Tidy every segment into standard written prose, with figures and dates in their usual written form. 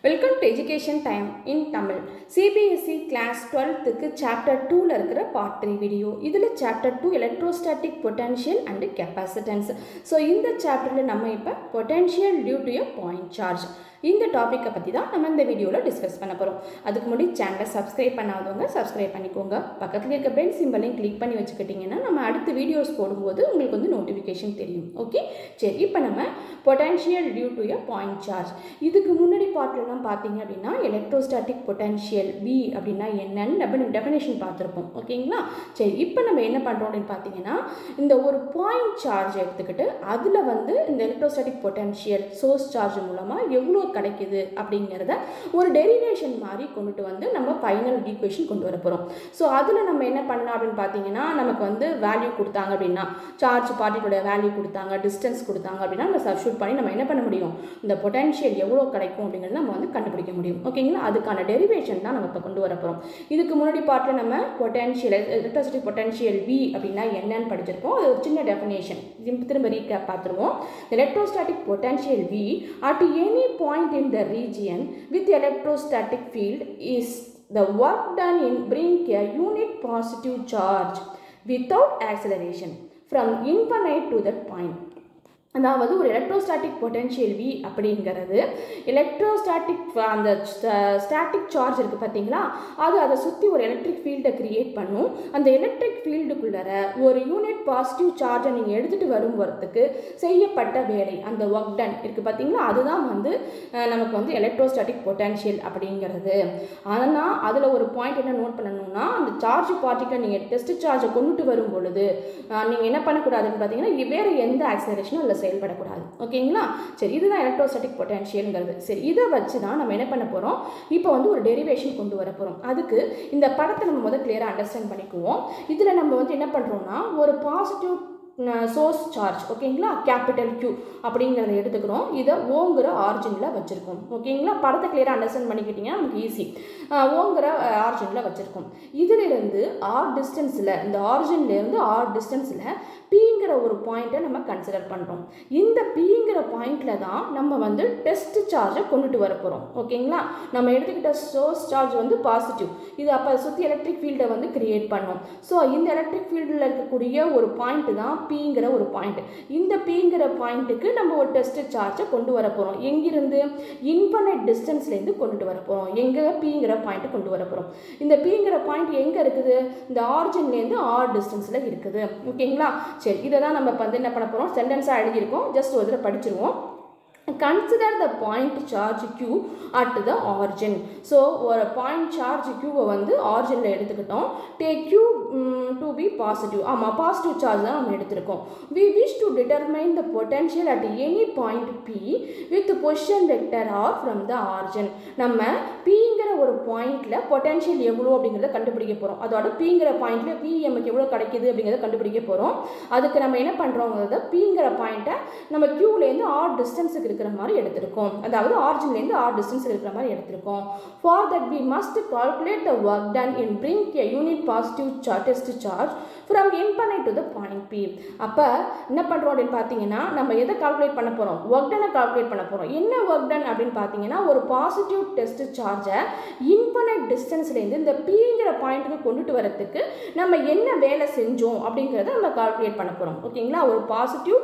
Welcome to Education Time in Tamil. CBSE Class 12th க்கு Chapter 2ல இருக்கிற Part 3 video. இதில் Chapter 2 Electrostatic Potential and Capacitance. So இந்த சாப்டரில் நம்ம இப்போ Potential due to a point charge இந்த டாப்பிக்கை பற்றி தான் நம்ம இந்த வீடியோவில் டிஸ்கஸ் பண்ண போகிறோம். அதுக்கு முன்னாடி சேனலை சப்ஸ்கிரைப் பண்ணாதவங்க சப்ஸ்கிரைப் பண்ணிக்கோங்க. பக்கத்தில் இருக்க பெல் சிம்பலையும் கிளிக் பண்ணி வச்சுக்கிட்டிங்கன்னா நம்ம அடுத்த வீடியோஸ் போடும்போது உங்களுக்கு வந்து நோட்டிஃபிகேஷன் தெரியும். ஓகே, சரி, இப்போ நம்ம potential due to a point charge. இதுக்கு முன்னாடி பார்ட்லாம் பார்த்தீங்க அப்படின்னா எலக்ட்ரோஸ்டாட்டிக் பொட்டன்ஷியல் V அப்படின்னா என்னன்னு டெஃபினேஷன் பார்த்துருப்போம். ஓகேங்களா, சரி, இப்போ நம்ம என்ன பண்ணுறோம் அப்படின்னு பார்த்தீங்கன்னா இந்த ஒரு பாயிண்ட் சார்ஜ் எடுத்துக்கிட்டு அதில் வந்து இந்த எலக்ட்ரோஸ்டாட்டிக் பொட்டன்ஷியல் சோர்ஸ் சார்ஜ் மூலமாக எவ்வளோ கிடைக்குது அப்படிங்கிறத ஒரு டெரிவேஷன் மாதிரி கொண்டுட்டு வந்து நம்ம ஃபைனல் ஈக்குவேஷன் கொண்டு வர போகிறோம். ஸோ அதில் நம்ம என்ன பண்ணலாம் அப்படின்னு பார்த்தீங்கன்னா நமக்கு வந்து வேல்யூ கொடுத்தாங்க அப்படின்னா சார்ஜ் பார்ட்டிகளோட வேல்யூ கொடுத்தாங்க, டிஸ்டன்ஸ் கொடுத்தாங்க அப்படின்னா நம்ம சப்ஸ்டிட்யூட் பண்ணி நம்ம என்ன பண்ண முடியும், இந்த பொட்டன்ஷியல் எவ்வளோ கிடைக்கும் அப்படிங்கிறத நம்ம வந்து கண்டுபிடிக்க முடியும். ஓகேங்களா, அதுக்கான டெரிவேஷன் தான் நம்ம இப்போ கொண்டு வர போகிறோம். இதுக்கு முன்னாடி பார்ட்டில் நம்ம பொட்டன்ஷியல் எலக்ட்ரோஸ்டாட்டிக் பொட்டன்ஷியல் V அப்படின்னா என்னன்னு படிச்சிருப்போம். அது ஒரு சின்ன டெஃபினேஷன் திரும்ப ரீகேப் பார்த்துருவோம். Electrostatic potential V at any point in the region with electrostatic field is the work done in bring a unit positive charge without acceleration from infinite to that point. அதாவது ஒரு electrostatic potential V அப்படிங்கிறது electrostatic அந்த static charge இருக்குது பார்த்தீங்களா, அது அதை சுற்றி ஒரு எலக்ட்ரிக் ஃபீல்டை க்ரியேட் பண்ணும். அந்த எலக்ட்ரிக் ஃபீல்டுக்குள்ளே ஒரு யூனிட் பாசிட்டிவ் சார்ஜை நீங்கள் எடுத்துகிட்டு வரும்போதுக்கு செய்யப்பட்ட வேலை, அந்த ஒர்க் டன் இருக்குது பார்த்தீங்களா, அதுதான் வந்து நமக்கு வந்து எலக்ட்ரோஸ்டாட்டிக் பொட்டன்ஷியல் அப்படிங்கிறது. ஆனால் அதில் ஒரு பாயிண்ட் என்ன நோட் பண்ணணும்னா, அந்த சார்ஜ் பார்ட்டிக்கை நீங்கள் டெஸ்ட் சார்ஜை கொண்டுட்டு வரும் பொழுது நீங்கள் என்ன பண்ணக்கூடாதுன்னு பார்த்தீங்கன்னா வேறு எந்த ஆக்சலரேஷனும் அதில் செயல்படக்கூடாது. ஓகேங்களா, சரி, இதுதான் எலக்ட்ரோஸ்டாட்டிக் பொட்டன்ஷியல்ங்கிறது. சரி, இதை வச்சு தான் நம்ம என்ன பண்ண போகிறோம், இப்போ வந்து ஒரு டெரிவேஷன் கொண்டு வர போகிறோம். அதுக்கு இந்த படத்தை நம்ம முதல் கிளியராக அண்டர்ஸ்டாண்ட் பண்ணிக்குவோம். இதில் நம்ம வந்து என்ன பண்ணுறோம்னா ஒரு பாசிட்டிவ் சோர்ஸ் சார்ஜ், ஓகேங்களா, கேபிட்டல் Q அப்படிங்கிறத எடுத்துக்கிறோம். இதை ஓங்கிற ஆரிஜினில் வச்சுருக்கோம். ஓகேங்களா, படத்தை கிளியராக அண்டர்ஸ்டாண்ட் பண்ணிக்கிட்டிங்கன்னா நமக்கு ஈஸி. ஓங்கிற ஆரிஜினில் வச்சுருக்கோம். இதிலிருந்து R டிஸ்டன்ஸில், இந்த ஆரிஜின்லேருந்து R டிஸ்டன்ஸில் Pங்கிற ஒரு பாயிண்ட்டை நம்ம கன்சிடர் பண்ணுறோம். இந்த Pங்கிற பாயிண்டில் தான் நம்ம வந்து டெஸ்ட் சார்ஜை கொண்டுட்டு வர போகிறோம். ஓகேங்களா, நம்ம எடுத்துக்கிட்ட சோர்ஸ் சார்ஜ் வந்து பாசிட்டிவ், இது அப்போ சுற்றி எலக்ட்ரிக் ஃபீல்டை வந்து கிரியேட் பண்ணோம். ஸோ இந்த எலக்ட்ரிக் ஃபீல்டில் இருக்கக்கூடிய ஒரு பாயிண்ட்டு தான் Pங்கிற ஒரு பாயிண்ட். இந்த Pங்கிற பாயிண்ட்டுக்கு நம்ம ஒரு டெஸ்ட் சார்ஜை கொண்டு வர போகிறோம். எங்கிருந்து, இன்ஃபைனைட் டிஸ்டன்ஸ்லேருந்து கொண்டுட்டு வர போகிறோம். எங்கே, Pங்கிற பாயிண்ட்டு கொண்டு வர போகிறோம். இந்த Pங்கிற பாயிண்ட் எங்கே இருக்குது, இந்த ஆரிஜின்லேருந்து R டிஸ்டன்ஸில் இருக்குது. ஓகேங்களா, சரி, இதை தான் நம்ம வந்து என்ன பண்ண போகிறோம், சென்டென்ஸாக எழுதியிருக்கோம். ஜஸ்ட் ஒரு தடவை படிச்சிருவோம். Consider the point charge Q at the origin. So ஒரு point charge Q வந்து ஆரிஜினில் எடுத்துக்கிட்டோம். Take Q to be positive. ஆமாம், பாசிட்டிவ் சார்ஜ் தான் நம்ம எடுத்திருக்கோம். We wish to determine the potential at any point P with position vector R from the origin. நம்ம Pங்கிற ஒரு பாயிண்டில் பொட்டன்ஷியல் எவ்வளோ அப்படிங்கிறத கண்டுபிடிக்க போகிறோம். அதோட Pங்கிற பாயிண்டில் P நமக்கு எவ்வளோ கிடைக்குது அப்படிங்கிறத கண்டுபிடிக்க போகிறோம். அதுக்கு நம்ம என்ன பண்ணுறோங்கிறத Pங்கிற பாயிண்ட்டை நம்ம Qலேருந்து R டிஸ்டன்ஸுக்கு இருக்கிற மாதிரி எடுத்திருக்கோம். அதாவது ஆரிஜின்லேருந்து R டிஸ்டன்ஸ் இருக்கிற மாதிரி எடுத்திருக்கோம். For that we must calculate the work done in bring a unit positive test charge from infinite to the point P. அப்போ என்ன பண்ணுறோம் அப்படின்னு பார்த்தீங்கன்னா நம்ம எதை கால்குலேட் பண்ண போகிறோம், ஒர்க் டனை கால்குலேட் பண்ண போகிறோம். என்ன ஒர்க் டன் அப்படின்னு பார்த்தீங்கன்னா ஒரு பாசிட்டிவ் டெஸ்ட் சார்ஜை இன்ஃபைனைட் டிஸ்டன்ஸ்லேருந்து இந்த Pங்கிற பாயிண்ட்டுக்கு கொண்டுட்டு வரத்துக்கு நம்ம என்ன வேலை செஞ்சோம் அப்படிங்கிறத நம்ம கால்குலேட் பண்ண போகிறோம். ஓகேங்களா, ஒரு positive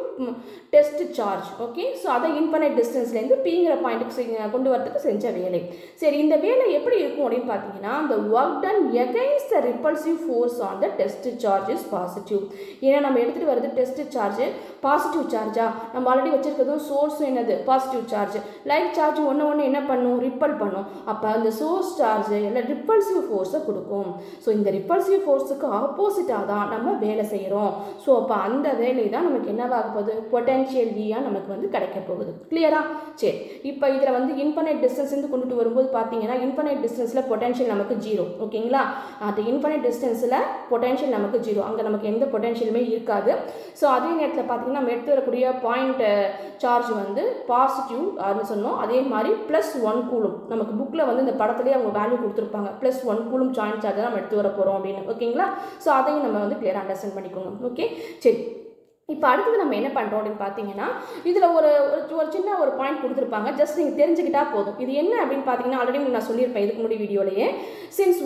test charge. Okay, so அதை இன்ஃபைனைட் டிஸ்டன்ஸ்லேருந்து Pங்கிற பாயிண்ட்டுக்கு கொண்டு வரதுக்கு செஞ்ச வேலை. சரி, இந்த வேலை எப்படி இருக்கும் அப்படின்னு பார்த்தீங்கன்னா the work done against the repulsive force on the test charge is positive. ஏன்னா நம்ம எடுத்துகிட்டு வருது டெஸ்ட் சார்ஜ் பாசிட்டிவ் சார்ஜா, நம்ம ஆல்ரெடி வச்சிருக்கிறதும் சோர்ஸும் என்னது பாசிட்டிவ் சார்ஜ். லைக் சார்ஜ் ஒன்று என்ன பண்ணும், ரிப்பல் பண்ணும். அப்போ அந்த சோர்ஸ் சார்ஜ் இல்லை ரிப்பல்சிவ் ஃபோர்ஸை கொடுக்கும். ஸோ இந்த ரிப்பல்சிவ் ஃபோர்ஸுக்கு ஆப்போசிட்டாக தான் நம்ம வேலை செய்கிறோம். ஸோ அப்போ அந்த வேலை தான் நமக்கு என்னவாக போகுது, பொட்டன்ஷியல் Vயாக நமக்கு வந்து கிடைக்க போகுது. கிளியரா, சரி, இப்போ இதில் வந்து இன்ஃபைனைட் டிஸ்டன்ஸ்லேருந்து கொண்டுட்டு வரும்போது பார்த்தீங்கன்னா இன்ஃபைனைட் டிஸ்டன்ஸில் பொட்டன்ஷியல் நமக்கு 0. ஓகேங்களா, அது இன்ஃபைனைட் டிஸ்டன்ஸில் பொட்டன்ஷியல் நமக்கு 0, அங்கே நமக்கு எந்த பொட்டன்ஷியலுமே இருக்காது. ஸோ அதே நேரத்தில் பார்த்தீங்கன்னா நம்ம எடுத்து வரக்கூடிய பாயிண்ட் சார்ஜ் வந்து பாசிட்டிவ் அப்படின்னு சொன்னோம். அதே மாதிரி +1 கூலும், நமக்கு புக்கில் வந்து இந்த படத்துலேயே அவங்க வேல்யூ கொடுத்துருப்பாங்க. +1 கூலும் ஜாயிண்ட் சார்ஜ் நம்ம எடுத்து வர போகிறோம் அப்படின்னு. ஓகேங்களா, ஸோ அதையும் நம்ம வந்து கிளியராக அண்டர்ஸ்டாண்ட் பண்ணிக்கோங்க. ஓகே, சரி, இப்போ அடுத்தது நம்ம என்ன பண்ணுறோம் அப்படின்னு பார்த்தீங்கன்னா இதில் ஒரு ஒரு சின்ன ஒரு பாயிண்ட் கொடுத்துருப்பாங்க, ஜஸ்ட் நீங்கள் தெரிஞ்சுக்கிட்டா போதும். இது என்ன அப்படின்னு பார்த்தீங்கன்னா ஆல்ரெடி நான் சொல்லியிருப்பேன் இதுக்கு முன்னாடி வீடியோலேயே. Since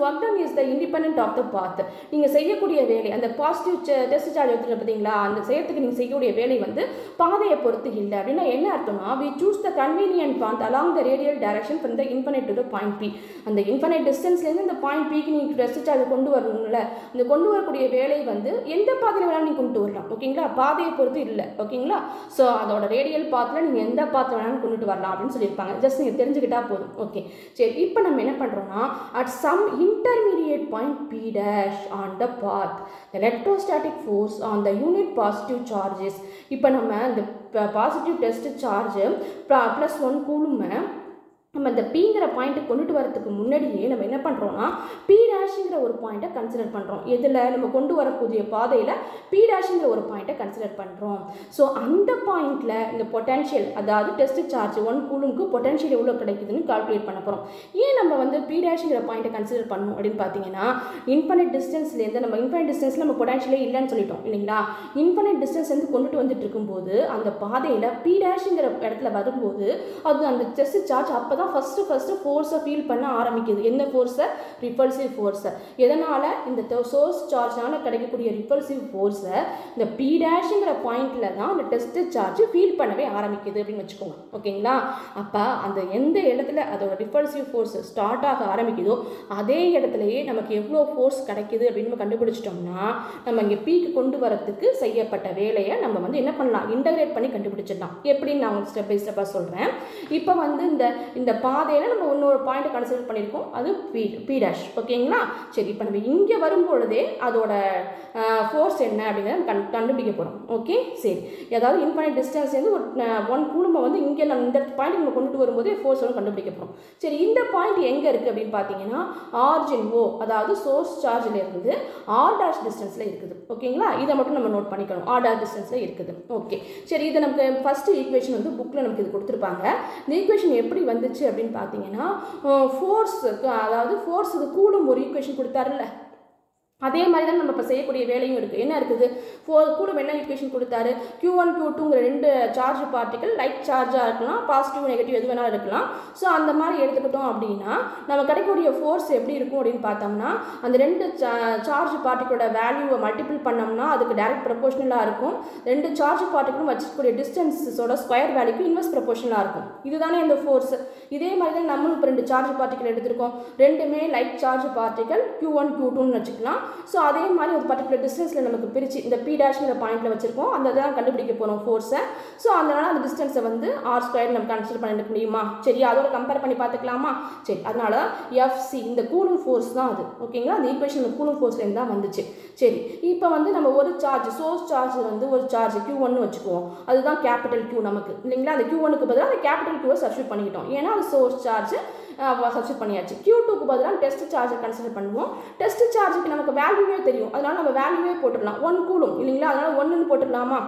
work done is the independent of the path. நீங்கள் செய்யக்கூடிய வேலை அந்த பாசிட்டிவ் டெஸ்ட் சார்ஜ் எடுத்துகிட்டு பார்த்தீங்களா, அந்த செய்யறதுக்கு நீங்கள் செய்யக்கூடிய வேலை வந்து பாதையை பொறுத்து இல்லை. அப்படின்னா என்ன அர்த்தம்னா we choose the convenient path along the radial direction from the infinite to the point P. அந்த இன்ஃபைனைட் டிஸ்டன்ஸ்லேருந்து இந்த பாயிண்ட் பிக்கு நீங்கள் டெஸ்ட் சார்ஜ் கொண்டு வரணும்ல, அந்த கொண்டு வரக்கூடிய வேலை வந்து எந்த பாதையில் வேணாலும் நீங்கள் கொண்டு வரலாம். ஓகேங்களா, பாதையை பொறுத்து இல்லை. ஓகேங்களா, ஸோ அதோட ரேடியல் பாத்தில் நீங்கள் எந்த பாத்தில் வேணாலும் கொண்டுட்டு வரலாம் அப்படின்னு சொல்லியிருப்பாங்க. ஜஸ்ட் நீங்கள் தெரிஞ்சுக்கிட்டா போதும். ஓகே, சரி. இப்போ நம்ம என்ன பண்ணுறோம்னா at some intermediate point P dash on the path the electrostatic force on the unit positive charges. இப்போ நம்ம இந்த பாசிட்டிவ் டெஸ்ட் சார்ஜ் +1 கூலுமை நம்ம இந்த பிங்கிற பாயிண்ட்டை கொண்டுட்டு வரதுக்கு முன்னாடியே நம்ம என்ன பண்ணுறோம்னா பி டேஷுங்கிற ஒரு பாயிண்ட்டை கன்சிடர் பண்ணுறோம். இதில் நம்ம கொண்டு வரக்கூடிய பாதையில் பி டேஷுங்கிற ஒரு பாயிண்ட்டை கன்சிடர் பண்ணுறோம். ஸோ அந்த பாயிண்டில் இந்த பொட்டன்ஷியல், அதாவது டெஸ்ட் சார்ஜ் 1 கூலும்க்கு பொட்டன்ஷியல் எவ்வளோ கிடைக்குதுன்னு கால்குலேட் பண்ண போகிறோம். ஏன் நம்ம வந்து பி டேஷுங்கிற பாயிண்ட்டை கன்சிடர் பண்ணணும் அப்படின்னு பார்த்தீங்கன்னா இன்ஃபைனைட் டிஸ்டன்ஸ்லேருந்து நம்ம இன்ஃபைனைட் டிஸ்டன்ஸில் நம்ம பொட்டன்ஷியலே இல்லைன்னு சொல்லிட்டோம் இல்லைங்களா. இன்ஃபைனைட் டிஸ்டன்ஸ்லேருந்து கொண்டுட்டு வந்துட்டு இருக்கும்போது அந்த பாதையில் பி டேஷுங்கிற இடத்துல வரும்போது அது அந்த டெஸ்ட் சார்ஜ் அப்போ தான் ஃபஸ்ட்டு ஃபோர்ஸை ஃபீல் பண்ண ஆரம்பிக்குது. என்ன ஃபோர்ஸை? ரிப்பல்சிவ் ஃபோர்ஸை. எதனால்? இந்த சோர்ஸ் சார்ஜ்னால் கிடைக்கக்கூடிய ரிப்பல்சிவ் ஃபோர்ஸை இந்த பி டேஷுங்கிற பாயிண்டில் தான் அந்த டெஸ்ட் சார்ஜ் ஃபீல் பண்ணவே ஆரம்பிக்குது அப்படின்னு வச்சுக்கோங்க. ஓகேங்களா, அப்போ அந்த எந்த இடத்துல அதோட ரிப்பல்சிவ் ஃபோர்ஸ் ஸ்டார்ட் ஆக ஆரம்பிக்குதோ அதே இடத்துலையே நமக்கு எவ்வளோ ஃபோர்ஸ் கிடைக்குது அப்படின்னு நம்ம கண்டுபிடிச்சிட்டோம்னா நம்ம இங்கே பீக்கு கொண்டு வரத்துக்கு செய்யப்பட்ட வேலையை நம்ம வந்து என்ன பண்ணலாம், இன்டகிரேட் பண்ணி கண்டுபிடிச்சிடலாம். எப்படின்னு நான் உங்களுக்கு ஸ்டெப் பை ஸ்டெப்பாக சொல்கிறேன். இப்போ வந்து இந்த பாதையில் நம்ம இன்னொரு பாயிண்ட்டை கன்சிடர் பண்ணியிருக்கோம், அது பி டேஷ். ஓகேங்களா, சரி. இப்போ நம்ம இங்கே வரும்பொழுதே அதோட ஃபோர்ஸ் என்ன அப்படிங்கிறத கண்டுபிடிக்க போகிறோம். ஓகே, சரி. ஏதாவது இன்ஃபைனைட் டிஸ்டன்ஸ்லேருந்து ஒரு 1 கூலுமை வந்து இங்கே நம்ம இந்த பாயிண்ட் நம்ம கொண்டு வரும்போதே ஃபோர்ஸ் வந்து கண்டுபிடிக்க போகிறோம். சரி, இந்த பாயிண்ட் எங்கே இருக்குது அப்படின்னு பார்த்தீங்கன்னா ஆர்ஜின் ஓ, அதாவது சோர்ஸ் சார்ஜிலேருந்து ஆர் டேஷ் டிஸ்டன்ஸில் இருக்குது. ஓகேங்களா, இதை மட்டும் நம்ம நோட் பண்ணிக்கணும், ஆர் டேஷ் டிஸ்டன்ஸில் இருக்குது. ஓகே, சரி. இது நமக்கு ஃபஸ்ட்டு ஈக்குவேஷன் வந்து புக்கில் நமக்கு இது கொடுத்துருப்பாங்க. இந்த ஈக்குவேஷன் எப்படி வந்துச்சு அப்படின்னு பார்த்தீங்கன்னா ஃபோர்ஸுக்கு, அதாவது ஃபோர்ஸுக்கு கூலும் ஒரு ஈக்குவேஷன் கொடுத்தாருல்ல, அதே மாதிரி தான் நம்ம இப்போ செய்யக்கூடிய வேலையும் இருக்குது. என்ன இருக்குது? கூட என்ன ஈக்குவேஷன் கொடுத்தாரு? Q1 Q2ங்கிற 2 சார்ஜ் பார்ட்டிகல் லைட் சார்ஜாக இருக்கலாம், பாசிட்டிவ் நெகட்டிவ் எது வேணாலும் இருக்கலாம். ஸோ அந்த மாதிரி எடுத்துக்கிட்டோம் அப்படின்னா நம்ம கிடைக்கக்கூடிய ஃபோர்ஸ் எப்படி இருக்கும் அப்படின்னு பார்த்தோம்னா அந்த 2 சார்ஜ் பார்ட்டிகளோட வேல்யூவை மல்டிபிள் பண்ணோம்னா அதுக்கு டைரக்ட் ப்ரொபோஷனலாக இருக்கும். 2 சார்ஜ் பார்ட்டிகளும் வச்சுக்கூடிய டிஸ்டன்ஸோட ஸ்கொயர் வேல்யூக்கு இன்வெர்ஸ் ப்ரொபோஷனலாக இருக்கும். இதுதானே இந்த ஃபோர்ஸ். இதே மாதிரி தான் நம்மளும் இப்போ 2 சார்ஜ் பார்ட்டிகல் எடுத்திருக்கோம், ரெண்டுமே லைட் சார்ஜ் பார்ட்டிகல் Q1 Q2ன்னு வச்சுக்கலாம். ஸோ அதே மாதிரி ஒரு பர்டிகுலர் டிஸ்டன்ஸில் நமக்கு பிரித்து இந்த பி டேஷ்ங்கிற பாயிண்டில் வச்சுருக்கோம், அந்த தான் கண்டுபிடிக்க போகிறோம் ஃபோர்ஸை. ஸோ அதனால் அந்த டிஸ்டன்ஸை வந்து R² நம்ம கன்சிடர் பண்ணிக்க முடியுமா? சரி, அதோட கம்பேர் பண்ணி பார்த்துக்கலாமா? சரி, அதனால் எஃப்சி இந்த கூலும் ஃபோர்ஸ் தான் அது. ஓகேங்களா, அந்த ஈக்குவேஷன் கூலும் ஃபோர்ஸ்லேருந்து தான் வந்துச்சு. சரி, இப்போ வந்து நம்ம ஒரு சார்ஜ் சோர்ஸ் சார்ஜ் வந்து ஒரு சார்ஜ் Q1 வச்சுக்குவோம், அதுதான் கேபிட்டல் Q நமக்கு இல்லைங்களா. அந்த Q1க்கு பதிலாக அந்த கேபிட்டல் Qவை சப்ஸ்டிட்யூட் பண்ணிக்கிட்டோம், ஏன்னா அது சோர்ஸ் சார்ஜ் சப்ஸ்டிட்யூட் பண்ணியாச்சு. Q2க்கு பதிலாக டெஸ்ட் சார்ஜை கன்சிடர் பண்ணுவோம். டெஸ்ட் சார்ஜுக்கு நமக்கு வேல்யூவே தெரியும், அதனால நம்ம வேல்யூவே போட்டுடலாம், 1 கூலும் இல்லைங்களா, அதனால் 1ன்னு போட்டுடலாமா?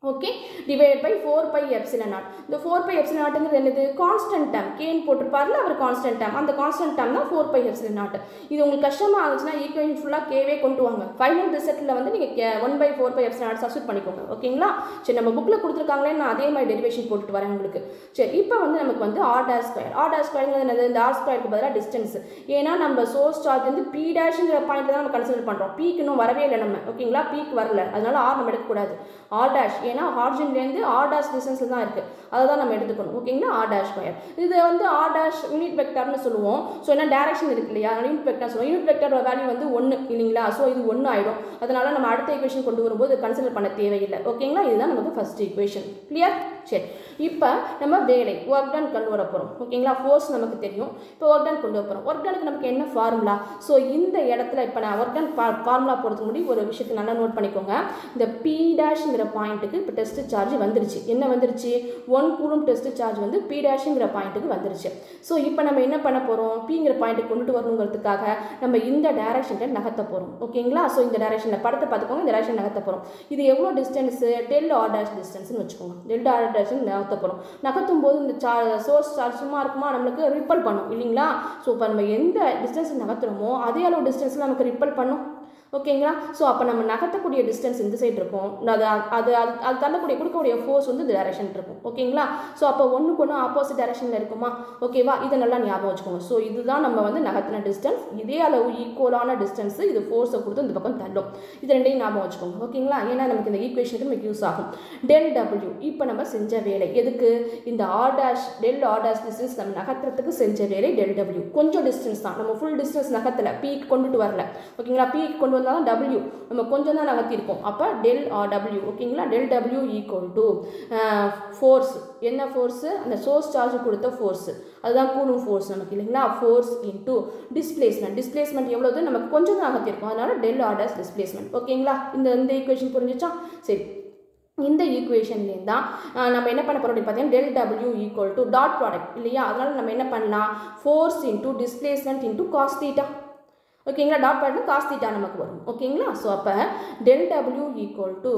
Okay, divide by 4πε0. இந்த 4πε0ங்கிறது என்னது? Constant term. கேன்னு போட்டிருப்பார்ல அவர், கான்ஸ்டன்ட் டேம். அந்த கான்ஸ்டன்ட் டேம் தான் 4πε0. இது உங்களுக்கு கஷ்டமாக ஆகுச்சுன்னா ஈக்குவேஷன் ஃபுல்லாக கேவே கொண்டு வாங்க. ஃபைனல் ரிசல்ட்டில் வந்து நீங்கள் 1/4πε0 சப்ஸ்டிட்யூட் பண்ணிக்கோங்க. ஓகேங்களா, சரி. நம்ம புக்கில் கொடுத்துருக்காங்களே, நான் அதே மாதிரி டெரிவேஷன் போட்டுட்டு வரேன் உங்களுக்கு. சரி, இப்போ வந்து நமக்கு வந்து R²ங்கிறது என்னது? இந்த R²க்கு பதிலாக டிஸ்டன்ஸ். ஏன்னா நம்ம சோர்ஸ் சார்ஜ் வந்து பி டேஷ்ங்கிற பாயிண்ட் தான் நம்ம கன்சிடர் பண்ணுறோம். பீக்கு இன்னும் வரவே இல்லை நம்ம. ஓகேங்களா, பீக்கு வரல, அதனால ஆர் நம்ம எடுக்கக்கூடாது. R', ஏன்னா ஆரிஜின்லேருந்து ஆர் டேஷ் டிஸ்டன்ஸில் தான் இருக்குது, அதை தான் நம்ம எடுத்துக்கணும். ஓகேங்களா, R'². இது வந்து R' யூனிட் வெக்டர்னு சொல்லுவோம். ஸோ என்ன டேரக்ஷன் இருக்கு இல்லையா, அதனால் யூனிட் வெக்டர் சொல்லுவோம். யூனிட் வெக்டரோட வேல்யூ வந்து 1 இல்லைங்களா. ஸோ இது 1 ஆகிடும், அதனால் நம்ம அடுத்த ஈக்குவேஷன் கொண்டு வரும்போது கன்சிடர் பண்ண தேவையில்லை. ஓகேங்களா, இதுதான் நமக்கு ஃபர்ஸ்ட் ஈக்குவேஷன். கிளியர்? சரி, இப்போ நம்ம வேலை ஒர்க் டன் கொண்டு வர போகிறோம். ஓகேங்களா, ஃபோர்ஸ் நமக்கு தெரியும், இப்போ ஒர்க் டன் கொண்டு வர போகிறோம். ஒர்க் டனுக்கு நமக்கு என்ன ஃபார்முலா? ஸோ இந்த இடத்துல இப்போ நான் ஒர்க் டன் ஃபார்முலா போகிறதுக்கு முன்னாடி ஒரு விஷயத்தை நல்லா நோட் பண்ணிக்கோங்க. இந்த பி டேஷ்ங்கிற பாயிண்ட்டுக்கு இப்போ டெஸ்ட் சார்ஜ் வந்துருச்சு. என்ன வந்துருச்சு? 1 கூலும் டெஸ்ட் சார்ஜ் வந்து பி டேஷ்ங்கிற பாயிண்ட்டுக்கு வந்துருச்சு. ஸோ இப்போ நம்ம என்ன பண்ண போகிறோம்? பிங்கிற பாயிண்ட்டுக்கு கொண்டுட்டு வரணுங்கிறதுக்காக நம்ம இந்த டைரக்ஷனில் நகர்த்த போகிறோம். ஓகேங்களா, ஸோ இந்த டைரக்ஷனில் படத்தை பார்த்துக்கோங்க, இந்த டைரக்ஷன் நகர்த்த போகிறோம். இது எவ்வளோ டிஸ்டன்ஸு? ΔR' டிஸ்டன்ஸ்னு வச்சுக்கோங்க. ΔR' நகர்த்த போகிறோம். நகர்த்தும் போது இந்த சோர்ஸ் சார்ஜ் சும்மா இருக்குமா, நம்மளுக்கு ரிப்பல் பண்ணும் இல்லைங்களா. ஸோ இப்போ நம்ம எந்த டிஸ்டன்ஸ் நகர்த்துறோமோ அதே அளவு டிஸ்டன்ஸில் நமக்கு ரிப்பல் பண்ணும். ஓகேங்களா. ஸோ அப்போ நம்ம நகர்த்தக்கூடிய டிஸ்டன்ஸ் இந்த சைடு இருக்கும், அது அது அது அது தள்ளக்கூடிய கொடுக்கக்கூடிய ஃபோர்ஸ் வந்து இந்த டைரக்ஷன் இருக்கும். ஓகேங்களா. ஸோ அப்போ ஒன்றுக்கு ஒன்று ஆப்போசிட் டைரக்ஷனில் இருக்குமா. ஓகேவா. இதை நல்லா ஞாபகம் வச்சுக்கோங்க. ஸோ இதுதான் நம்ம வந்து நகர்த்தின டிஸ்டன்ஸ், இதே அளவு ஈக்குவலான டிஸ்டன்ஸ் இது ஃபோர்ஸை கொடுத்து இந்த பக்கம் தள்ளும். இது ரெண்டையும் ஞாபகம் வச்சுக்கோங்க. ஓகேங்களா. ஏன்னா நமக்கு இந்த ஈக்குவேஷனுக்கு நமக்கு யூஸ் ஆகும். டெல் டபிள்யூ இப்போ நம்ம செஞ்ச வேலை எதுக்கு, இந்த R dash del R dash distance நம்ம நகர்த்துறதுக்கு செஞ்ச வேலை டெல் டபிள்யூ. கொஞ்சம் டிஸ்டன்ஸ் தான், நம்ம ஃபுல் டிஸ்டன்ஸ் நகர்த்தல, பீக் கொண்டுட்டு வரல. ஓகேங்களா. பீக் கொண்டு வந்தாலும் டபிள்யூ நம்ம கொஞ்சம் தான் நகர்த்திருக்கோம். அப்போ டெல் ஆர் டபிள்யூ. ஓகேங்களா. Del W equal to force. என்ன ஃபோர்ஸு, அந்த சோர்ஸ் சார்ஜ் கொடுத்த ஃபோர்ஸு, அதுதான் கூலும் ஃபோர்ஸ் நமக்கு இல்லைங்களா. Force into displacement. டிஸ்பிளேஸ்மெண்ட் எவ்வளவு, நமக்கு கொஞ்சம் தான் நகர்த்திருக்கோம், அதனால டெல் ஆர் டேஷ் டிஸ்பிளேஸ்மெண்ட். ஓகேங்களா. இந்த ஈக்குவேஷன் புரிஞ்சிச்சா. சரி, இந்த ஈக்குவேஷன்லேருந்து தான் நம்ம என்ன பண்ண போகிறோம் அப்படின்னு பார்த்தீங்கன்னா del W equal to dot product இல்லையா. அதனால் நம்ம என்ன பண்ணலாம், force into displacement into cos theta. ஓகேங்களா. டாட் ப்ராடக்ட் காஸ் தீட்டா நமக்கு வரும். ஓகேங்களா. ஸோ அப்போ del W equal to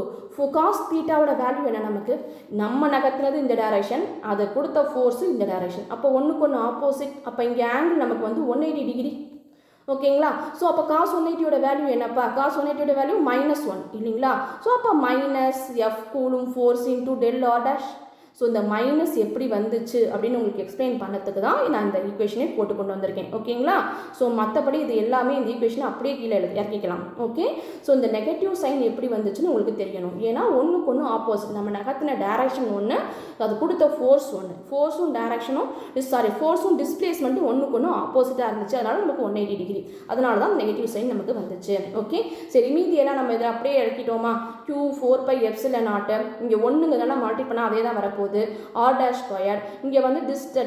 cos தீட்டாவோட வேல்யூ என்ன, நமக்கு நம்ம நகர்த்தினது இந்த டைரக்ஷன், அதை கொடுத்த ஃபோர்ஸு இந்த டைரக்ஷன், அப்போ ஒன்றுக்கு ஒன்று ஆப்போசிட். அப்போ இங்கே ஆங்கிள் நமக்கு வந்து 180 டிகிரி. ஓகேங்களா. ஸோ அப்போ காஸ் 180யோட வேல்யூ என்னப்பா, காஸ் 180யோட வேல்யூ -1 இல்லைங்களா. ஸோ அப்போ minus F coulomb force into del R dash. So இந்த மைனஸ் எப்படி வந்துச்சு அப்படின்னு உங்களுக்கு எக்ஸ்பிளைன் பண்ணதுக்கு தான் நான் இந்த ஈக்குவேஷனே போட்டு கொண்டு வந்திருக்கேன். ஓகேங்களா. ஸோ மற்றபடி இது எல்லாமே இந்த ஈக்குவேஷனை அப்படியே கீழே இறக்கிக்கலாம். ஓகே. ஸோ இந்த நெகட்டிவ் சைன் எப்படி வந்துச்சுன்னு உங்களுக்கு தெரியணும். ஏன்னா ஒன்றுக்கு ஒன்று ஆப்போசிட், நம்ம நகர்த்தின டைரக்ஷன் ஒன்று, அது கொடுத்த ஃபோர்ஸ் ஒன்று, ஃபோர்ஸும் டைரக்ஷனும் ஃபோர்ஸும் டிஸ்பிளேஸ்மெண்ட்டும் ஒன்றுக்கு ஒன்று ஆப்போசிட்டாக இருந்துச்சு, அதனால நமக்கு 180 டிகிரி, அதனால தான் நெகட்டிவ் சைன் நமக்கு வந்துச்சு. ஓகே. சரி, மீதியெல்லாம் நம்ம இதை அப்படியே இறக்கிட்டோமா. Q4πε0 இங்கே ஒன்றுங்கிறதெல்லாம் மல்டி பண்ணால் அதே தான் வரப்போகுது. ஆர் டேஷ் ஸ்கொயர், இங்கே வந்து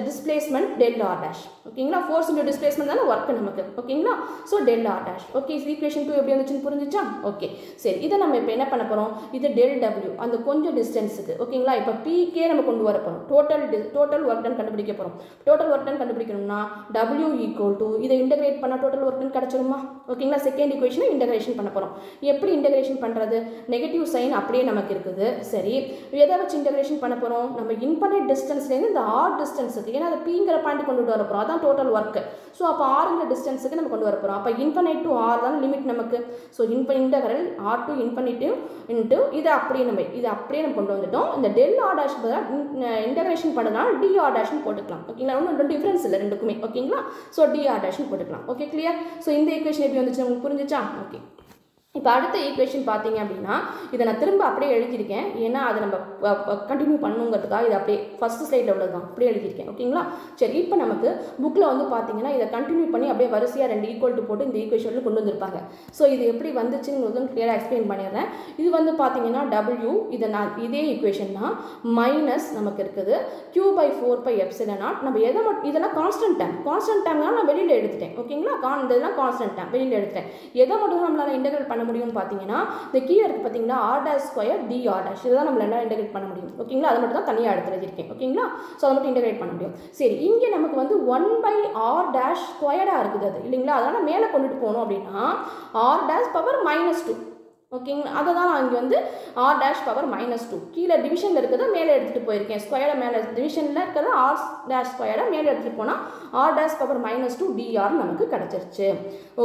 டிஸ்பிளேஸ்மெண்ட் டெல் ஆர் டேஷ். ஓகேங்களா. ஃபோர்ஸ் இன்டூ டிஸ்பிளேஸ்மெண்ட் தானே ஒர்க் நமக்கு. ஓகேங்களா. So del R dash. Okay. Equation 2 எப்படி வந்துச்சுன்னு புரிஞ்சிச்சா. ஓகே. சரி, இதை நம்ம இப்போ என்ன பண்ண போகிறோம், இது டெல் டபிள்யூ அந்த கொஞ்சம் டிஸ்டன்ஸுக்கு. ஓகேங்களா. இப்போ பிகே நம்ம கொண்டு வர போகிறோம், டோட்டல் ஒர்க் டன் கண்டுபிடிக்க போகிறோம். டோட்டல் ஒர்க் டன் கண்டுபிடிக்கணும்னா டபிள்யூ ஈக்குவல் டு இதை இன்டகிரேட் பண்ணால் டோட்டல் ஒர்க் டன் கிடச்சிருமா. ஓகேங்களா. செகண்ட் ஈக்குவேஷனை இன்டகிரேஷன் பண்ண போகிறோம். எப்படி இன்டகிரேஷன் பண்ணுறது, நெகட்டிவ் சைன் அப்படியே நமக்கு இருக்குது. சரி, எதை வச்சு இன்டகிரேஷன் பண்ண போகிறோம், நம்ம இன்ஃபைனைட் டிஸ்டன்ஸ்லேருந்து இந்த ஆர் டிஸ்டன்ஸுக்கு, ஏன்னா அதை பிங்கிற பாயிண்ட் கொண்டு வர போகிறோம், அதான் டோட்டல் ஒர்க்கு. ஸோ அப்போ ஆறுங்கிற டிஸ்டன்ஸுக்கு நம்ம கொண்டு வர போகிறோம். அப்போ இன்ஃபைனைட் டு ஆர் தான் லிமிட் நமக்கு. So integral r to infinitive into இதை அப்படியே நம்ம கொண்டு வந்துட்டோம். இந்த டெல் ஆர் டேஷ் இன்டகிரேஷன் பண்ணதுனால டி ஆர் டேஷ்னு போட்டுக்கலாம். ஓகேங்களா. ஒன்றும் டிஃப்ரென்ஸ் இல்லை ரெண்டுக்குமே. ஓகேங்களா. ஸோ டி ஆர் டேஷ்னு போட்டுக்கலாம். Okay, clear. ஸோ இந்த ஈக்குவேஷன் எப்படி வந்துச்சு உங்களுக்கு புரிஞ்சிச்சா. ஓகே. இப்போ அடுத்த ஈக்குவேஷன் பார்த்தீங்க அப்படின்னா இதை நான் திரும்ப அப்படியே எழுதியிருக்கேன், ஏன்னா அதை நம்ம கண்டினியூ பண்ணுங்கிறதுக்காக இது அப்படியே ஃபஸ்ட்டு ஸ்லைடில் உள்ளது தான் அப்படியே எழுதியிருக்கேன். ஓகேங்களா. சரி, இப்போ நமக்கு புக்கில் வந்து பார்த்தீங்கன்னா இதை கண்டினியூ பண்ணி அப்படியே வரிசையாக 2 ஈக்குவல் டு போட்டு இந்த ஈக்குவேஷனில் கொண்டு வந்திருப்பாங்க. ஸோ இது எப்படி வந்துச்சுன்னு கிளியராக எக்ஸ்பிளைன் பண்ணிடுறேன். இது வந்து பார்த்தீங்கன்னா டபிள்யூ, இதை நான் இதே ஈக்குவேஷன் தான், மைனஸ் நமக்கு இருக்குது Q/4πε0. நம்ம எதை இதெல்லாம் கான்ஸ்டன்ட் டேம்னால நான் வெளியில் எடுத்துட்டேன். ஓகேங்களா. இதெல்லாம் கான்ஸ்டன்ட் டேம் வெளியில் எடுத்துட்டேன். எதை மட்டும் நம்மளால் இன்டெகிரேட் பண்ண முடியும்னு பார்த்தீங்கன்னா இந்த கீழே இருக்குது பார்த்தீங்களா, R dash square D R dash, இதுதான் நம்மளால இன்டெகிரேட் பண்ண முடியும். ஓகேங்களா. அதை மட்டும் தான் தனியாக எடுத்து எழுதியிருக்கேன். ஓகேங்களா. ஸோ அதை மட்டும் இன்டெகிரேட் பண்ண முடியும். சரி, இங்கே நமக்கு வந்து 1/r டேஷ் ஸ்கொயர்டாக இருக்குது அது இல்லைங்களா. அதனால் மேலே கொண்டுட்டு போகணும் அப்படின்னா ஆர் டேஷ் பவர் -2. ஓகேங்களா. அதை தான் நான் இங்கே வந்து ஆர் டேஷ் பவர் -2 கீழே டிவிஷனில் இருக்கிறத மேலே எடுத்துகிட்டு போயிருக்கேன். ஸ்கொயரை மேலே டிவிஷனில் இருக்கிறத ஆர் டேஷ் ஸ்கொயரை மேலே எடுத்துகிட்டு போனால் ஆர் டேஷ் பவர் -2 dr நமக்கு கிடச்சிருச்சு.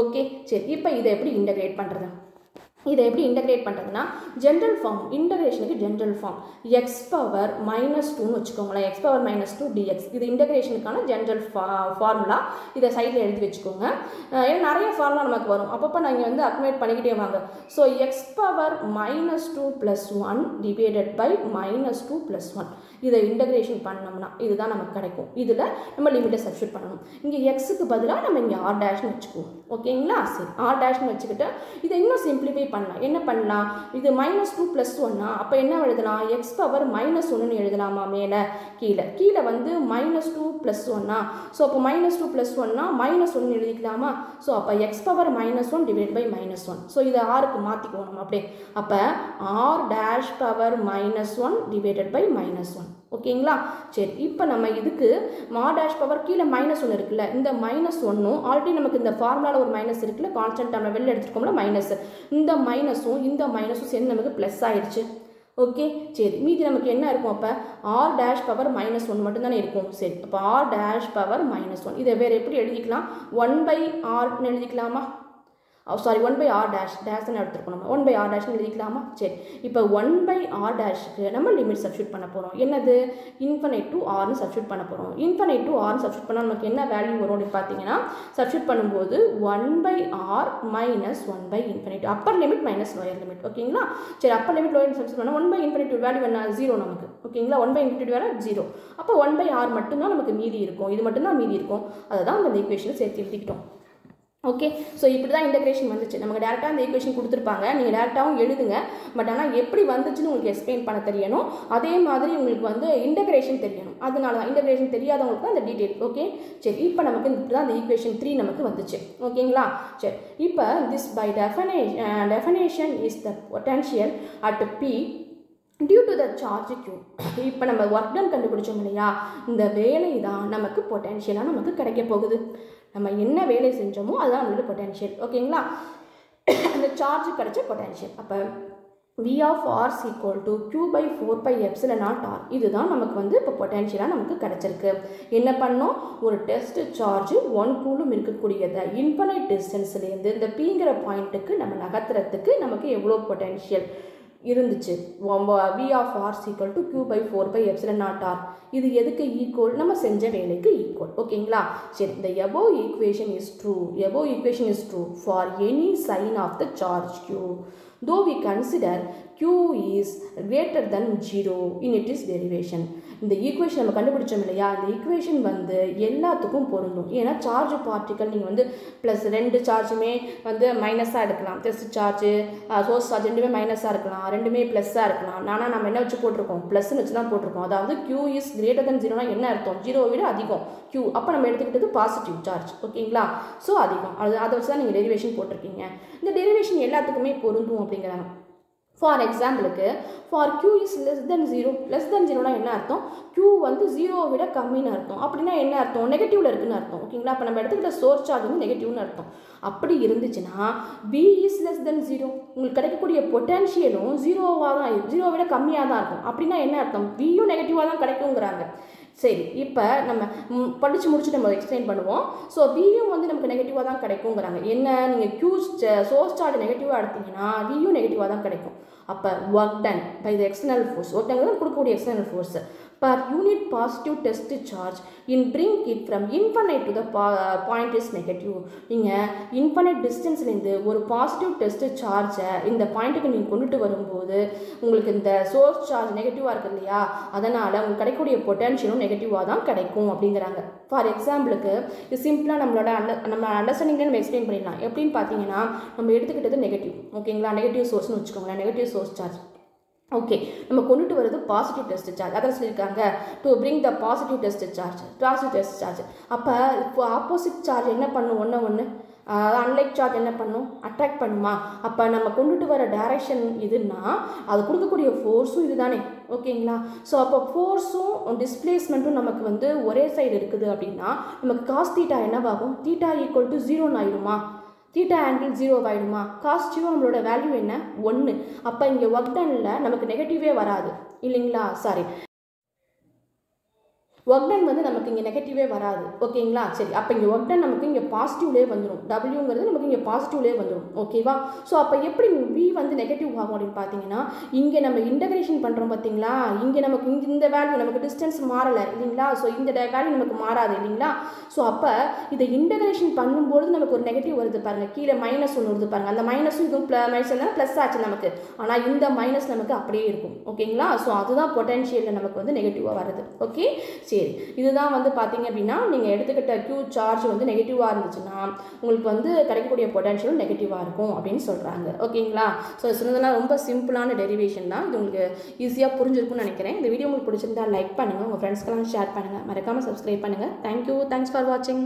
ஓகே. சரி, இப்போ இதை எப்படி இன்டகிரேட் பண்ணுறது, இதை எப்படி இன்டகிரேட் பண்ணுறதுன்னா ஜென்ரல் ஃபார்ம், இன்டகிரேஷனுக்கு ஜென்ரல் ஃபார்ம் x⁻−2ன்னு வச்சுக்கோங்களேன். x⁻−2 dx இது இன்டகிரேஷனுக்கான ஜென்ரல் ஃபார்முலா. இதை சைடில் எழுதி வச்சுக்கோங்க. ஏன்னா நிறைய ஃபார்முலா நமக்கு வரும், அப்பப்போ நீங்கள் வந்து அக்மேட் பண்ணிக்கிட்டே வாங்க. ஸோ x⁻−2 + 1 டிவைடட் பை -2 + 1 இதை இன்டகிரேஷன் பண்ணோம்னா இதுதான் நமக்கு கிடைக்கும். இதில் நம்ம லிமிட்டை சப்ஸ்டியூட் பண்ணணும். இங்கே எக்ஸுக்கு பதிலாக நம்ம இங்கே ஆர் டேஷ்னு வச்சுக்குவோம். ஓகேங்களா. சரி, ஆர் டேஷ்னு வச்சுக்கிட்டு இதை இன்னும் சிம்பிளிஃபை பண்ணலாம். என்ன பண்ணலாம், இது -2 + 1 அப்போ என்ன எழுதலாம், x⁻−1ன்னு எழுதலாமா. மேலே கீழே வந்து -2 + 1. ஸோ அப்போ -2 + 1 -1 எழுதிக்கலாமா. ஸோ அப்போ x⁻−1 டிவைட் பை -1. ஸோ இதை ஆருக்கு மாற்றிக்குவோம் நம்ம அப்படியே. அப்போ r dash power -1 divided by -1. ஓகேங்களா. சரி, இப்போ நம்ம இதுக்கு r டேஷ் பவர் கீழே -1 இருக்குல்ல, இந்த -1ம் ஆல்ரெடி நமக்கு இந்த ஃபார்முலாவில் ஒரு மைனஸ் இருக்குல்ல, கான்ஸ்டன்ட் நம்ம வெளில எடுத்துருக்கோம்ல மைனஸ், இந்த மைனஸும் சேர்ந்து நமக்கு ப்ளஸ் ஆயிடுச்சு. ஓகே. சரி, மீதி நமக்கு என்ன இருக்கும், அப்போ r டேஷ் பவர் -1 மட்டும்தானே இருக்கும். சரி, அப்போ r டேஷ் பவர் -1 இதை வேறு எப்படி எழுதிக்கலாம், 1/rன்னு எழுதிக்கலாமா. சாரி 1/r டேஷ் தான் எடுத்துருக்கோம். நம்ம 1/r டேஷ்னு எழுதிக்கலாமா? சரி, இப்போ 1/r டேஷ்க்கு நம்ம லிமிட் சப்ஸ்டியூட் பண்ண போகிறோம். என்னது? இன்ஃபினைட் டு ஆர்னு சப்ஸ்டியூட் பண்ண போகிறோம். இன்ஃபினைட் டு ஆர்னு சப்ஸ்டியூட் பண்ணால் நமக்கு என்ன வேல்யூ வரும் அப்படின்னு பார்த்தீங்கன்னா, சப்ஸ்டியூட் பண்ணும்போது 1/r minus 1/∞, upper limit minus lower limit. ஓகேங்களா? சரி, அப்பர் லிமிட் லோயர் சப்ஸ்டியூட் பண்ணால் 1/∞ வேல்யூ என்ன? 0 நமக்கு. ஓகேங்களா? 1/∞ வேல்யூ 0. அப்போ 1/r மட்டும்தான் நமக்கு மீதி இருக்கும். இது மட்டும்தான் மீதி இருக்கும். அதை தான் நம்ம இந்த ஈக்குவேஷனை சேர்த்து எழுதிக்கிட்டோம். ஓகே, ஸோ இப்படி தான் இன்டகிரேஷன் வந்துச்சு. நமக்கு டேரெக்டாக அந்த ஈக்குவேஷன் கொடுத்துருப்பாங்க, நீங்கள் டேரெக்டாகவும் எழுதுங்க. பட் ஆனால் எப்படி வந்துச்சுன்னு உங்களுக்கு எக்ஸ்பிளைன் பண்ண தெரியணும். அதே மாதிரி உங்களுக்கு வந்து இன்டகிரேஷன் தெரியணும். அதனால தான் இன்டகிரேஷன் தெரியாதவங்களுக்கு தான் அந்த டீட்டெயில். ஓகே, சரி, இப்போ நமக்கு இப்படி தான் அந்த ஈக்குவேஷன் 3 நமக்கு வந்துச்சு. ஓகேங்களா? சரி, இப்போ this by definition is the potential at P due to the charge Q. இப்போ நம்ம ஒர்க் டன் கண்டுபிடிச்சோம் இல்லையா, இந்த வேலை தான் நமக்கு பொட்டன்ஷியலாக நமக்கு கிடைக்க போகுது. நம்ம என்ன வேலை செஞ்சோமோ அதுதான் நம்மளோட பொட்டன்ஷியல். ஓகேங்களா? அந்த சார்ஜ் கிடைச்ச பொட்டன்ஷியல். அப்போ V of R is equal to Q/4πε0R. இதுதான் நமக்கு வந்து இப்போ பொட்டன்ஷியலாக நமக்கு கிடைச்சிருக்கு. என்ன பண்ணோம்? ஒரு டெஸ்ட் சார்ஜ் 1 கூலும் இருக்கக்கூடியதை இன்ஃபைனைட் டிஸ்டன்ஸ்லேருந்து இந்த Pங்கிற பாயிண்ட்டுக்கு நம்ம நகர்த்துறதுக்கு நமக்கு எவ்வளோ பொட்டன்ஷியல் இருந்துச்சு? V of R is equal to Q/4πε0R. இது எதுக்கு ஈக்குவல்? நம்ம செஞ்ச வேலைக்கு ஈக்குவல். ஓகேங்களா? சரி, the above equation is true for any sign of the charge Q, though we consider Q is greater than 0 in its derivation. இந்த equation நம்ம கண்டுபிடிச்சோம் இல்லையா, இந்த ஈக்குவேஷன் வந்து எல்லாத்துக்கும் பொருந்தும். ஏன்னா சார்ஜ் பார்ட்டிக்கல் நீங்கள் வந்து ப்ளஸ் 2 சார்ஜுமே வந்து மைனஸாக எடுக்கலாம். டெஸ்ட் சார்ஜு சோர்ஸ் சார்ஜ் ரெண்டுமே மைனஸாக இருக்கலாம், ரெண்டுமே ப்ளஸ்ஸாக இருக்கலாம். ஆனால் நம்ம என்ன வச்சு போட்டிருக்கோம்? ப்ளஸ்ன்னு வச்சு தான் போட்டிருக்கோம். அதாவது Q இஸ் கிரேட்டர் தன் 0னா என்ன அர்த்தம்? 0வை விட அதிகம் Q. அப்போ நம்ம எடுத்துக்கிட்டது பாசிட்டிவ் சார்ஜ். ஓகேங்களா? ஸோ அதிகம், அதை வச்சு தான் நீங்கள் டெரிவேஷன் போட்டிருக்கீங்க. இந்த டெரிவேஷன் எல்லாத்துக்குமே பொருந்தும் அப்படிங்கிறாங்க. ஃபார் எக்ஸாம்பிளுக்கு, for Q is less than 0னா என்ன அர்த்தம்? Q வந்து 0வை விட கம்மின்னு அர்த்தம். அப்படின்னா என்ன அர்த்தம்? நெகட்டிவ்ல இருக்குன்னு அர்த்தம். ஓகேங்களா? அப்போ நம்ம எடுத்துக்கிட்ட சோர்ஸ் சார்ஜ் வந்து நெகட்டிவ்னு அர்த்தம். அப்படி இருந்துச்சுன்னா V இஸ் லெஸ் தென் 0, உங்களுக்கு கிடைக்கக்கூடிய பொட்டன்ஷியலும் 0வை விட கம்மியாக தான் இருக்கும். அப்படின்னா என்ன அர்த்தம்? Vயும் நெகட்டிவாக தான் கிடைக்குங்கிறாங்க. சரி, இப்போ நம்ம படித்து முடிச்சுட்டு நம்ம எக்ஸ்பிளைன் பண்ணுவோம். ஸோ Vயும் வந்து நமக்கு நெகட்டிவாக தான் கிடைக்குங்கிறாங்க. என்ன? நீங்கள் Q சோர்ஸ் சார்ஜ் நெகட்டிவாக எடுத்தீங்கன்னா Vயும் நெகட்டிவாக தான் கிடைக்கும். அப்போ work done by the external force, work done கொடுக்கக்கூடிய external force per unit positive test charge in bring it from infinite to the point is negative. நீங்கள் இன்ஃபைனைட் டிஸ்டன்ஸ்லேருந்து ஒரு பாசிட்டிவ் டெஸ்ட் சார்ஜை இந்த பாயிண்ட்டுக்கு நீங்கள் கொண்டுட்டு வரும்போது உங்களுக்கு இந்த சோர்ஸ் சார்ஜ் நெகட்டிவாக இருக்குது இல்லையா, அதனால் உங்களுக்கு கிடைக்கக்கூடிய பொட்டன்ஷியலும் நெகட்டிவாக தான் கிடைக்கும் அப்படிங்கிறாங்க. ஃபார் எக்ஸாம்பிளுக்கு இது சிம்பிளாக நம்ம அண்டர்ஸ்டாண்டிங்லேயே நம்ம எக்ஸ்பிளைன் பண்ணிடலாம். எப்படின்னு பார்த்தீங்கன்னா, நம்ம எடுத்துக்கிட்டது நெகட்டிவ். ஓகேங்களா? நெகட்டிவ் சோர்ஸ்னு வச்சுக்கோங்களேன், நெகட்டிவ் சோர்ஸ் சார்ஜ். ஓகே, நம்ம கொண்டுட்டு வருது பாசிட்டிவ் டெஸ்ட் சார்ஜ். அதான் சொல்லியிருக்காங்க, to bring the positive test charge. அப்போ இப்போ ஆப்போசிட் சார்ஜ் என்ன பண்ணும்? ஒன்று அன்லைக் சார்ஜ் என்ன பண்ணும்? அட்ராக்ட் பண்ணுமா? அப்போ நம்ம கொண்டுட்டு வர டைரக்ஷன் இதுன்னா அது கொடுக்கக்கூடிய ஃபோர்ஸும் இது தானே. ஓகேங்களா? ஸோ அப்போ ஃபோர்ஸும் டிஸ்பிளேஸ்மெண்ட்டும் நமக்கு வந்து ஒரே சைடு இருக்குது அப்படின்னா நமக்கு காஸ் தீட்டா என்னவாகும்? தீட்டா ஈக்குவல் டு 0 ஆயிடுமா? Theta angle 0 ஆகிடுமா? காஸ் 0 நம்மளோட வேல்யூ என்ன? 1. அப்போ இங்கே ஒர்க் டனில் நமக்கு நெகட்டிவே வராது இல்லைங்களா? சாரி, ஒர்க் டன் வந்து நமக்கு இங்கே நெகட்டிவே வராது. ஓகேங்களா? சரி, அப்போ இங்கே ஒர்க் டன் நமக்கு இங்கே பாசிட்டிவ்லேயே வந்துடும். டபிள்யூங்கிறது நமக்கு இங்கே பாசிட்டிவ்லேயே வந்துடும். ஓகேவா? ஸோ அப்போ எப்படி V வந்து நெகட்டிவ் ஆகும் அப்படின்னு பார்த்தீங்கன்னா, இங்கே நம்ம இன்டகிரேஷன் பண்ணுறோம் பார்த்தீங்களா, இங்கே நமக்கு இந்த வேல்யூ நமக்கு டிஸ்டன்ஸ் மாறலை இல்லைங்களா? ஸோ இந்த வேல்யூ நமக்கு மாறாது இல்லைங்களா? ஸோ அப்போ இதை இன்டகிரேஷன் பண்ணும்போது நமக்கு ஒரு நெகட்டிவ் வருது பாருங்கள், கீழே -1 வருது பாருங்கள். அந்த மைனஸும் இதுவும் மைனஸ் இருந்தால் ப்ளஸ் ஆச்சு நமக்கு. ஆனால் இந்த மைனஸ் நமக்கு அப்படியே இருக்கும். ஓகேங்களா? ஸோ அதுதான் பொட்டன்ஷியலில் நமக்கு வந்து நெகட்டிவாக வருது. ஓகே, சரி, இதுதான் வந்து பார்த்தீங்க அப்படின்னா நீங்கள் எடுத்துக்கிட்ட Q சார்ஜ் வந்து நெகட்டிவாக இருந்துச்சுன்னா உங்களுக்கு வந்து கிடைக்கக்கூடிய பொட்டன்ஷியல் நெகட்டிவாக இருக்கும் அப்படின்னு சொல்கிறாங்க. ஓகேங்களா? ஸோ சொன்னதுனா ரொம்ப சிம்பிளான டெரிவேஷன் தான். இது உங்களுக்கு ஈஸியாக புரிஞ்சிருக்கும்னு நினைக்கிறேன். இந்த வீடியோ உங்களுக்கு பிடிச்சிருந்தா லைக் பண்ணுங்கள், உங்கள் ஃப்ரெண்ட்ஸ்க்கெல்லாம் ஷேர் பண்ணுங்கள், மறக்காமல் சப்ஸ்கிரைப் பண்ணுங்கள். தேங்க்யூ, தேங்க்ஸ் ஃபார் வாட்சிங்.